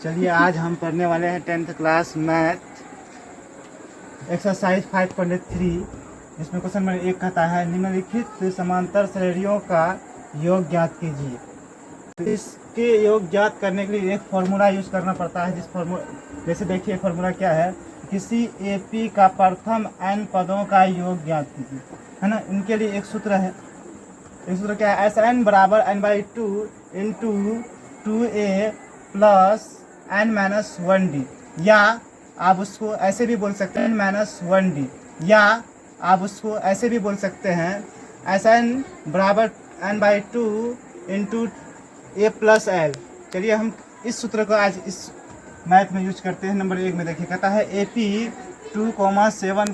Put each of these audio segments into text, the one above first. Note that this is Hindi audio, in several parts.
चलिए आज हम पढ़ने वाले हैं 10th क्लास मैथ एक्सरसाइज 5.3। इसमें क्वेश्चन नंबर 1 कहता है निम्नलिखित समांतर श्रेणियों का योग ज्ञात कीजिए। तो इसके योग ज्ञात करने के लिए एक फार्मूला यूज करना पड़ता है। जिस फार्मूला जैसे देखिए फार्मूला क्या है, किसी एपी का प्रथम n पदों का योग ज्ञात कीजिए, है ना। इनके लिए एक सूत्र है। एक सूत्र क्या है, Sn बराबर n/2 into 2a plus n-1d, या आप उसको ऐसे भी बोल सकते हैं n-1d, या आप उसको ऐसे भी बोल सकते हैं Sn बराबर n/2 into a plus l। चलिए हम इस सूत्र को आज इस मैथ में यूज करते हैं। नंबर 1 में देखिए कहता है AP 2,7,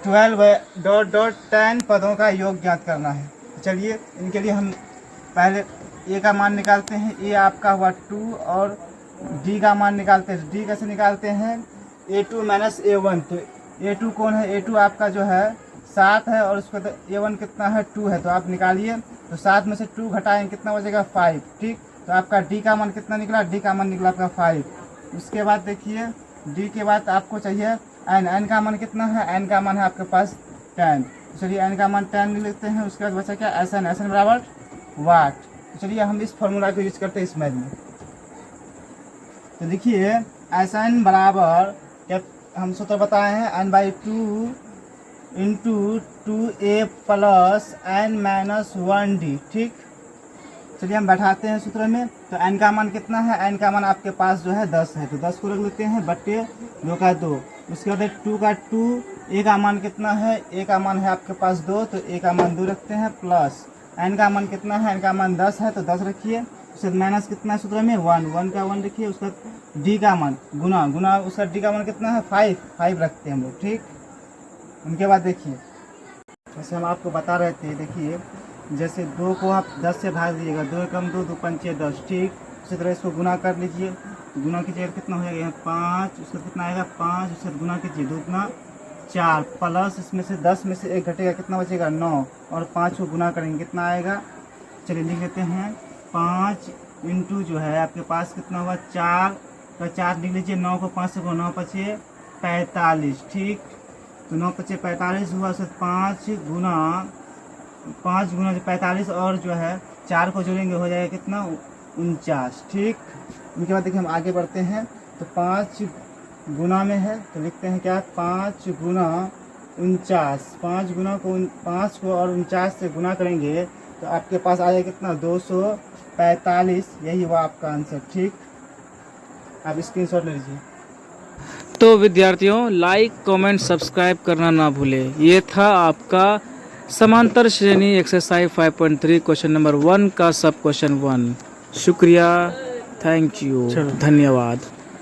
12 10 पदों का योग ज्ञात करना है। चलिए इनके लिए हम पहले a का मान निकालते हैं। a आपका हुआ 2 और d का मान निकालते हैं। d कैसे निकालते हैं, a2 माइनस a1। तो a2 कौन है, a2 आपका जो है 7 है और उसका a1 कितना है 2 है। तो आप निकालिए, तो 7 में से 2 घटाएंगे कितना बचेगा 5। ठीक, तो आपका d का मान कितना निकला, d का मान निकला आपका 5। उसके बाद देखिए d के बाद आपको चाहिए n का मान कितना है, n का मान है आपके पास 10। चलिए n का मान 10 लिख लेते हैं। उसके बाद बचा क्या, Sn बराबर वाट। तो चलिए हम इस फॉर्मूला को यूज करते हैं इस मैथ में। तो देखिए Sn बराबर क्या हम सूत्र बताए हैं, n/2 into 2a plus n-1d। ठीक, चलिए हम बैठाते हैं सूत्र में। तो n का मान कितना है, n का मान आपके पास जो है 10 है, तो 10 को रख लेते हैं बट्टे 2 का 2। उसके बाद 2 का 2, a का मान कितना है, a का मान है आपके पास 2, तो a का मान 2 रखते हैं, प्लस n का मान कितना है, n का मान 10 है, तो 10 रखिए। उसके बाद माइनस कितना है सूत्र में 1 का 1 रखिए। उसका d का मान गुना उसका d का मान कितना है 5 रखते हैं हम लोग। ठीक, उनके बाद देखिए जैसे हम आपको बता रहे थे, देखिए जैसे 2 को आप 10 से भाग दीजिएगा, 2 कम 2 2 पंचे 10। ठीक, उसी तरह इसको गुना कर लीजिए। गुना कीजिएगा कितना हो जाएगा 5, उसका कितना आएगा 5। उससे गुना कीजिए 2 गुना 4, प्लस इसमें से 10 में से 1 घटेगा कितना बचेगा 9, और 5 को गुना करेंगे कितना आएगा। चलिए लिख लेते हैं 5 इंटू जो है आपके पास कितना हुआ 4 का 4 लिख लीजिए। 9 को 5 से 9 पचे 45। ठीक, तो 9 पचे 45 हुआ। उससे 5 गुना जो 45 और जो है 4 को जोड़ेंगे हो जाएगा कितना 49। ठीक, उनके बाद देखिए हम आगे बढ़ते हैं। तो 5 गुना में है तो लिखते हैं क्या, 5 गुना 49। 5 को और 49 से गुना करेंगे तो आपके पास आ जाएगा कितना 245। यही हुआ आपका आंसर। ठीक, आप स्क्रीनशॉट ले लीजिए। तो विद्यार्थियों लाइक कमेंट सब्सक्राइब करना ना भूलें। ये था आपका समांतर श्रेणी एक्सरसाइज 5.3 क्वेश्चन नंबर 1 का सब क्वेश्चन 1। शुक्रिया, थैंक यू, धन्यवाद।